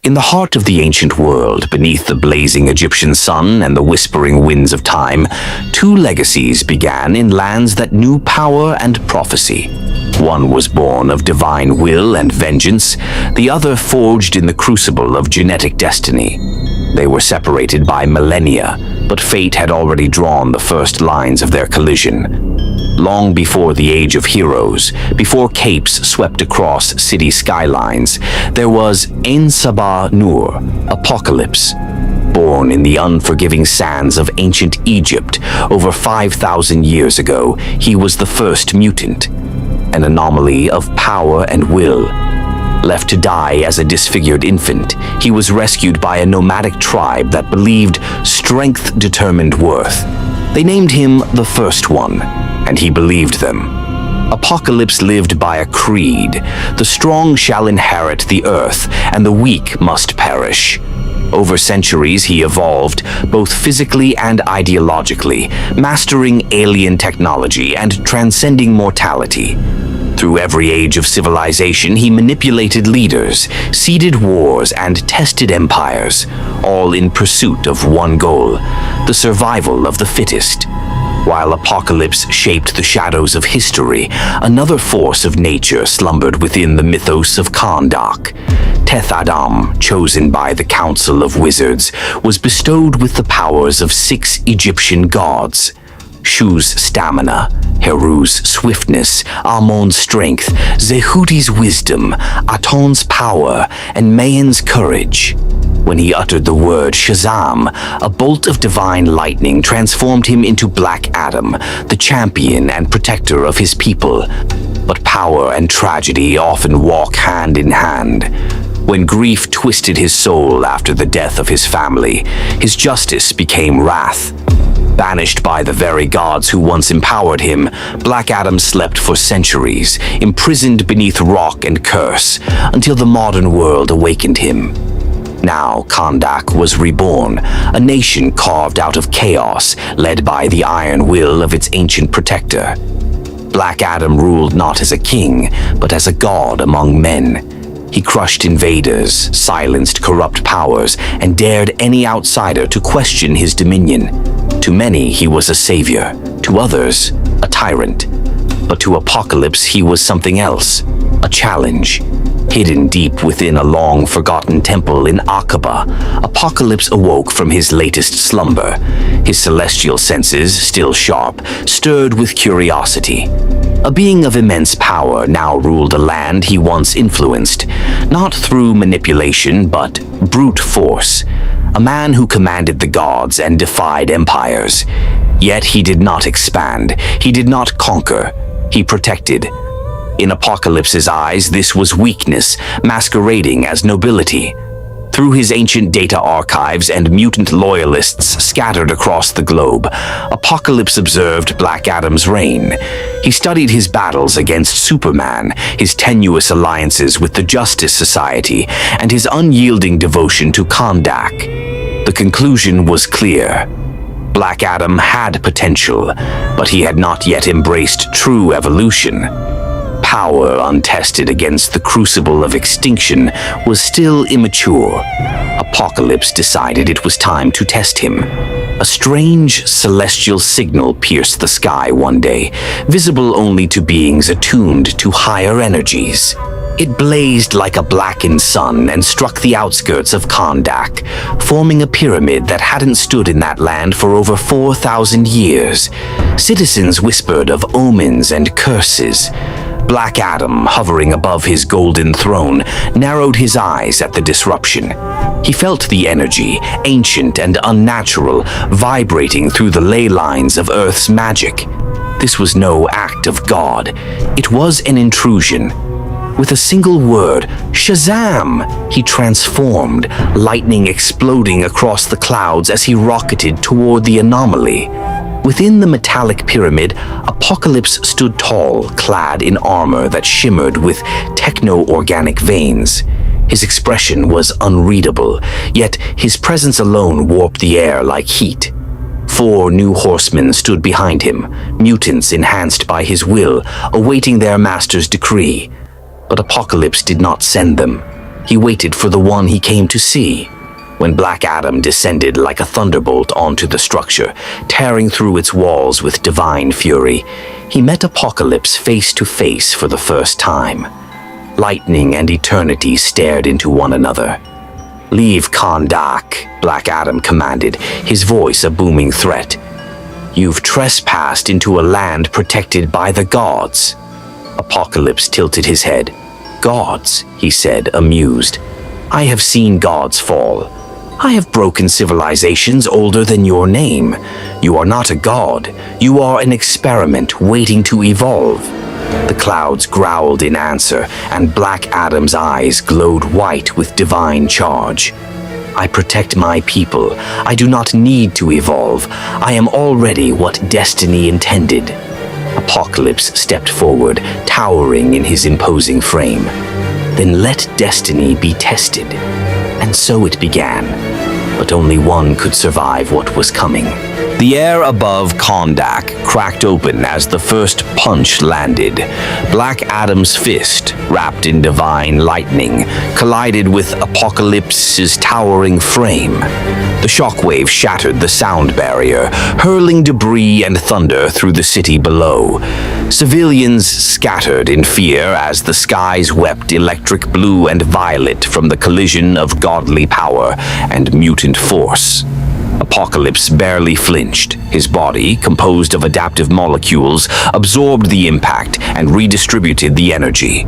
In the heart of the ancient world, beneath the blazing Egyptian sun and the whispering winds of time, two legacies began in lands that knew power and prophecy. One was born of divine will and vengeance, the other forged in the crucible of genetic destiny. They were separated by millennia, but fate had already drawn the first lines of their collision. Long before the age of heroes, before capes swept across city skylines, there was Sabah Nur, Apocalypse. Born in the unforgiving sands of ancient Egypt over 5,000 years ago, he was the first mutant, an anomaly of power and will. Left to die as a disfigured infant, he was rescued by a nomadic tribe that believed strength determined worth. They named him the First One, and he believed them. Apocalypse lived by a creed: the strong shall inherit the earth, and the weak must perish. Over centuries, he evolved, both physically and ideologically, mastering alien technology and transcending mortality. Through every age of civilization, he manipulated leaders, seeded wars, and tested empires, all in pursuit of one goal: the survival of the fittest. While Apocalypse shaped the shadows of history, another force of nature slumbered within the mythos of Kahndaq. Adam, chosen by the Council of Wizards, was bestowed with the powers of 6 Egyptian gods: Shu's stamina, Heru's swiftness, Amon's strength, Zehuti's wisdom, Aton's power, and Mayan's courage. When he uttered the word Shazam, a bolt of divine lightning transformed him into Black Adam, the champion and protector of his people. But power and tragedy often walk hand in hand. When grief twisted his soul after the death of his family, his justice became wrath. Banished by the very gods who once empowered him, Black Adam slept for centuries, imprisoned beneath rock and curse, until the modern world awakened him. Now Kahndaq was reborn, a nation carved out of chaos, led by the iron will of its ancient protector. Black Adam ruled not as a king, but as a god among men. He crushed invaders, silenced corrupt powers, and dared any outsider to question his dominion. To many, he was a savior. To others, a tyrant. But to Apocalypse, he was something else, a challenge. Hidden deep within a long-forgotten temple in Aqaba, Apocalypse awoke from his latest slumber. His celestial senses, still sharp, stirred with curiosity. A being of immense power now ruled a land he once influenced, not through manipulation, but brute force. A man who commanded the gods and defied empires. Yet he did not expand. He did not conquer. He protected. In Apocalypse's eyes, this was weakness, masquerading as nobility. Through his ancient data archives and mutant loyalists scattered across the globe, Apocalypse observed Black Adam's reign. He studied his battles against Superman, his tenuous alliances with the Justice Society, and his unyielding devotion to Kahndaq. The conclusion was clear. Black Adam had potential, but he had not yet embraced true evolution. Power untested against the crucible of extinction was still immature. Apocalypse decided it was time to test him. A strange celestial signal pierced the sky one day, visible only to beings attuned to higher energies. It blazed like a blackened sun and struck the outskirts of Kahndaq, forming a pyramid that hadn't stood in that land for over 4,000 years. Citizens whispered of omens and curses. Black Adam, hovering above his golden throne, narrowed his eyes at the disruption. He felt the energy, ancient and unnatural, vibrating through the ley lines of Earth's magic. This was no act of God. It was an intrusion. With a single word, Shazam, he transformed, lightning exploding across the clouds as he rocketed toward the anomaly. Within the metallic pyramid, Apocalypse stood tall, clad in armor that shimmered with techno-organic veins. His expression was unreadable, yet his presence alone warped the air like heat. 4 new horsemen stood behind him, mutants enhanced by his will, awaiting their master's decree. But Apocalypse did not send them. He waited for the one he came to see. When Black Adam descended like a thunderbolt onto the structure, tearing through its walls with divine fury, he met Apocalypse face to face for the first time. Lightning and eternity stared into one another. "Leave Kahndaq," Black Adam commanded, his voice a booming threat. "You've trespassed into a land protected by the gods." Apocalypse tilted his head. "Gods," he said, amused. "I have seen gods fall. I have broken civilizations older than your name. You are not a god. You are an experiment waiting to evolve." The clouds growled in answer, and Black Adam's eyes glowed white with divine charge. "I protect my people. I do not need to evolve. I am already what destiny intended." Apocalypse stepped forward, towering in his imposing frame. "Then let destiny be tested." And so it began. But only one could survive what was coming. The air above Kahndaq cracked open as the first punch landed. Black Adam's fist, wrapped in divine lightning, collided with Apocalypse's towering frame. The shockwave shattered the sound barrier, hurling debris and thunder through the city below. Civilians scattered in fear as the skies wept electric blue and violet from the collision of godly power and mutant force. Apocalypse barely flinched. His body, composed of adaptive molecules, absorbed the impact and redistributed the energy.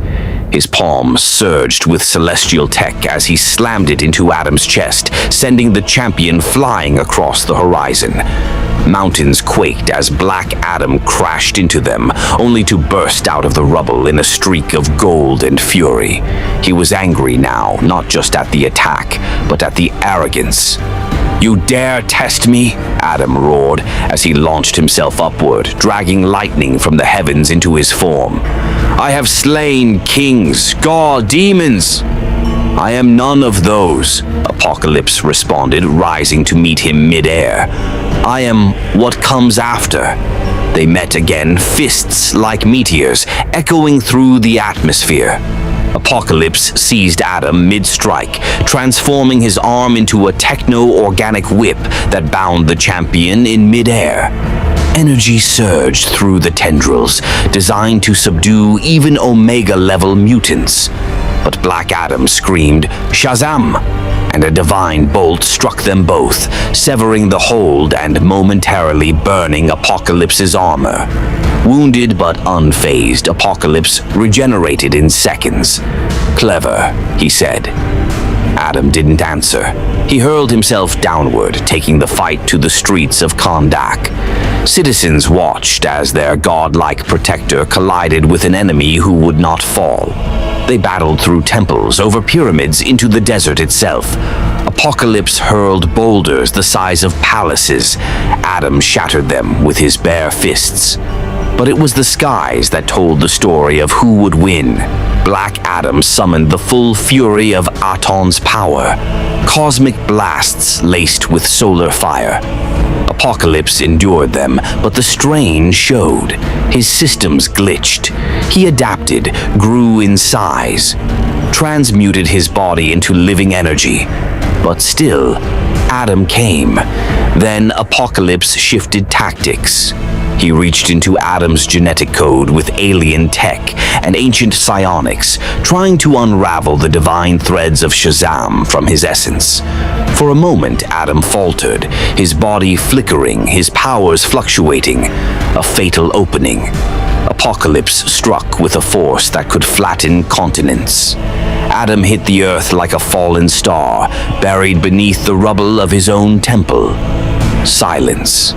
His palm surged with celestial tech as he slammed it into Adam's chest, sending the champion flying across the horizon. Mountains quaked as Black Adam crashed into them, only to burst out of the rubble in a streak of gold and fury. He was angry now, not just at the attack, but at the arrogance. "You dare test me?" Adam roared as he launched himself upward, dragging lightning from the heavens into his form. "I have slain kings, gods, demons." "I am none of those," Apocalypse responded, rising to meet him mid-air. "I am what comes after." They met again, fists like meteors, echoing through the atmosphere. Apocalypse seized Adam mid-strike, transforming his arm into a techno-organic whip that bound the champion in mid-air. Energy surged through the tendrils, designed to subdue even Omega-level mutants. But Black Adam screamed, "Shazam!" and a divine bolt struck them both, severing the hold and momentarily burning Apocalypse's armor. Wounded but unfazed, Apocalypse regenerated in seconds. "Clever," he said. Adam didn't answer. He hurled himself downward, taking the fight to the streets of Kahndaq. Citizens watched as their godlike protector collided with an enemy who would not fall. They battled through temples, over pyramids, into the desert itself. Apocalypse hurled boulders the size of palaces. Adam shattered them with his bare fists. But it was the skies that told the story of who would win. Black Adam summoned the full fury of Aton's power, cosmic blasts laced with solar fire. Apocalypse endured them, but the strain showed. His systems glitched. He adapted, grew in size, transmuted his body into living energy. But still, Adam came. Then Apocalypse shifted tactics. He reached into Adam's genetic code with alien tech and ancient psionics, trying to unravel the divine threads of Shazam from his essence. For a moment, Adam faltered, his body flickering, his powers fluctuating. A fatal opening. Apocalypse struck with a force that could flatten continents. Adam hit the earth like a fallen star, buried beneath the rubble of his own temple. Silence.